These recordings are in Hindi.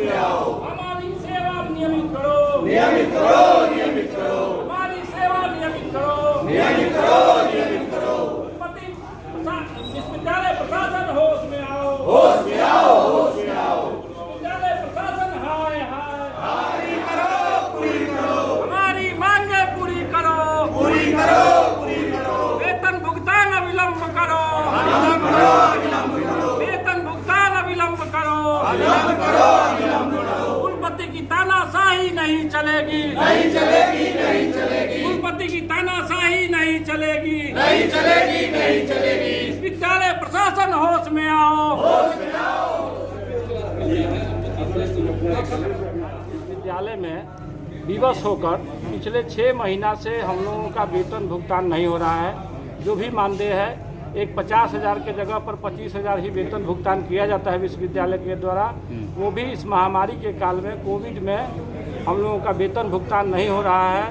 में आओ। हमारी सेवा नियमित करो, नियमित करो, नियमित करो। हमारी सेवा नियमित करो, नियमित करो, नियमित करो। विश्वविद्यालय प्रशासन होश में आओ, होश में आओ, होश में आओ। विश्वविद्यालय प्रशासन हाय हाय, पूरी करो, पूरी करो। हमारी मांगे पूरी करो, पूरी करो, पूरी करो। वेतन भुगतान अविलंब करो, अविलंब करो, अविलंब करो। वेतन भुगतान अविलंब करो, अविलंब करो, अविलंब करो। कुलपति की तानाशाही नहीं चलेगी, नहीं चलेगी, नहीं चलेगी। कुलपति की तानाशाही नहीं चलेगी, नहीं चलेगी, नहीं चलेगी। विश्वविद्यालय प्रशासन होश में आओ, होश में आओ। विश्वविद्यालय में विवश होकर पिछले 6 महीना से हम लोगों का वेतन भुगतान नहीं हो रहा है। जो भी मानदेय है एक 50,000 के जगह पर 25,000 ही वेतन भुगतान किया जाता है विश्वविद्यालय के द्वारा। वो भी इस महामारी के काल में, कोविड में हम लोगों का वेतन भुगतान नहीं हो रहा है।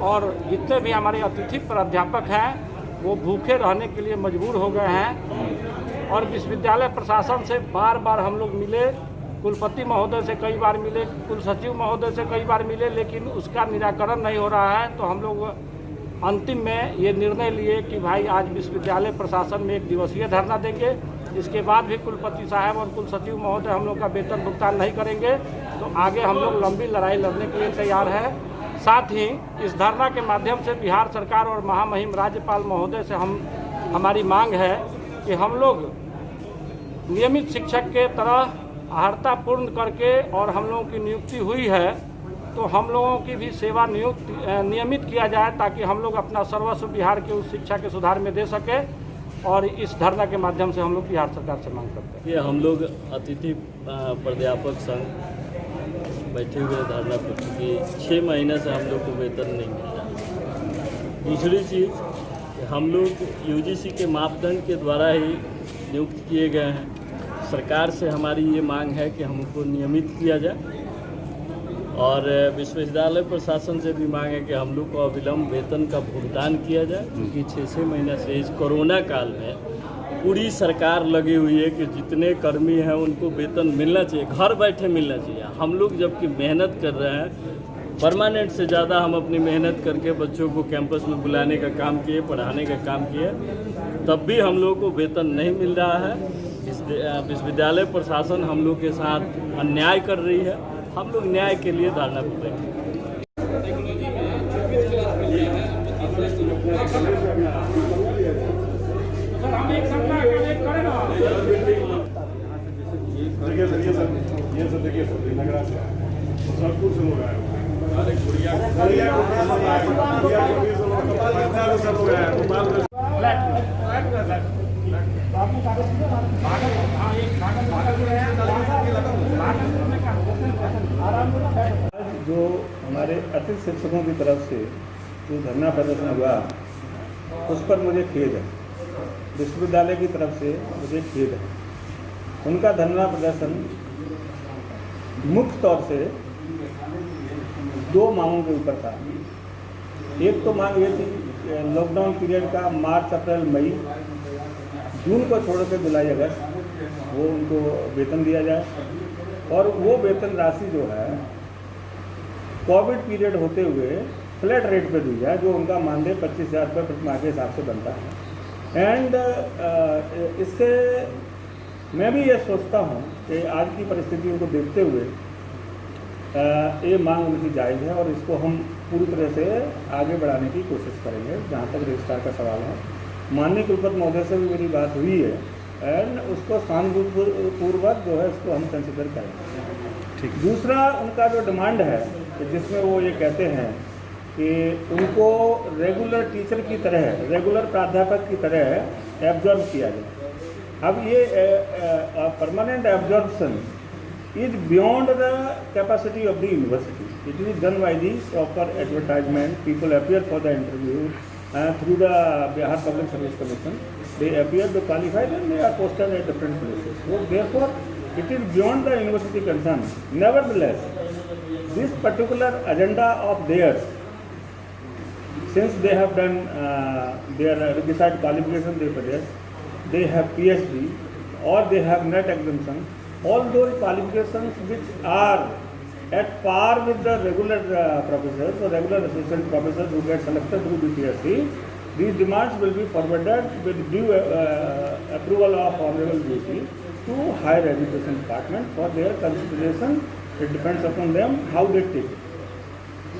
और जितने भी हमारे अतिथि प्राध्यापक हैं वो भूखे रहने के लिए मजबूर हो गए हैं। और विश्वविद्यालय प्रशासन से बार बार हम लोग मिले, कुलपति महोदय से कई बार मिले, कुलसचिव महोदय से कई बार मिले, लेकिन उसका निराकरण नहीं हो रहा है। तो हम लोग अंतिम में ये निर्णय लिए कि भाई आज विश्वविद्यालय प्रशासन में 1 दिवसीय धरना देंगे। इसके बाद भी कुलपति साहब और कुलसचिव महोदय हम लोग का वेतन भुगतान नहीं करेंगे तो आगे हम लोग लंबी लड़ाई लड़ने के लिए तैयार है। साथ ही इस धरना के माध्यम से बिहार सरकार और महामहिम राज्यपाल महोदय से हमारी मांग है कि हम लोग नियमित शिक्षक के तरह अर्हता पूर्ण करके, और हम लोगों की नियुक्ति हुई है तो हम लोगों की भी सेवा नियमित किया जाए, ताकि हम लोग अपना सर्वस्व बिहार के उस शिक्षा के सुधार में दे सके। और इस धरना के माध्यम से हम लोग बिहार सरकार से मांग करते हैं। ये हम लोग अतिथि प्राध्यापक संघ बैठे हुए धरना पर, क्योंकि 6 महीने से हम लोग को वेतन नहीं मिल रहा। दूसरी चीज़, हम लोग यूजीसी के मापदंड के द्वारा ही नियुक्त किए गए हैं। सरकार से हमारी ये मांग है कि हमको नियमित किया जाए, और विश्वविद्यालय प्रशासन से भी मांग है कि हम लोग को अविलंब वेतन का भुगतान किया जाए, क्योंकि 6 महीना से इस कोरोना काल में पूरी सरकार लगी हुई है कि जितने कर्मी हैं उनको वेतन मिलना चाहिए, घर बैठे मिलना चाहिए। हम लोग जबकि मेहनत कर रहे हैं, परमानेंट से ज़्यादा हम अपनी मेहनत करके बच्चों को कैंपस में बुलाने का काम किए, पढ़ाने का काम किए, तब भी हम लोग को वेतन नहीं मिल रहा है। विश्वविद्यालय प्रशासन हम लोग के साथ अन्याय कर रही है। हम लोग न्याय के लिए धरना पर बैठे। जो हमारे अतिथि शिक्षकों की तरफ से जो धरना प्रदर्शन हुआ उस पर मुझे खेद है। विश्वविद्यालय की तरफ से मुझे खेद है। उनका धरना प्रदर्शन मुख्य तौर से 2 मांगों के ऊपर था। एक तो मांग ये थी लॉकडाउन पीरियड का मार्च, अप्रैल, मई, जून को छोड़ कर जुलाई, अगस्त वो उनको वेतन दिया जाए, और वो वेतन राशि जो है कोविड पीरियड होते हुए फ्लैट रेट पे दी जाए, जो उनका मानदेय 25,000 रुपये प्रति माह के हिसाब से बनता है। एंड इससे मैं भी ये सोचता हूँ कि आज की परिस्थितियों को देखते हुए ये मांग उनकी जायज़ है, और इसको हम पूरी तरह से आगे बढ़ाने की कोशिश करेंगे। जहाँ तक रजिस्ट्रार का सवाल है, माननीय कुलपति महोदय से भी मेरी बात हुई है, एंड उसको सहानुभूतिपूर्वक जो है इसको हम कंसिडर करेंगे। ठीक। दूसरा उनका जो डिमांड है कि जिसमें वो ये कहते हैं कि उनको रेगुलर टीचर की तरह, रेगुलर प्राध्यापक की तरह एब्जॉर्ब किया जाए। अब ये permanent absorption is beyond the capacity of the university. It is done by the proper advertisement. People appear for the interview through the Bihar Public Service Commission. They appear, they qualify, then they are posted at different places. So therefore, it is beyond the university concern. Nevertheless, this particular agenda of theirs, since they have done their required qualification they possess, they have PhD or they have NET exemption, all those qualifications which are at par with the regular professors or regular assistant professors who get selected through BPSC, these demands will be forwarded with due approval of Honorable VC to Higher Education Department for their consideration. It depends upon them how they take it.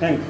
Thanks.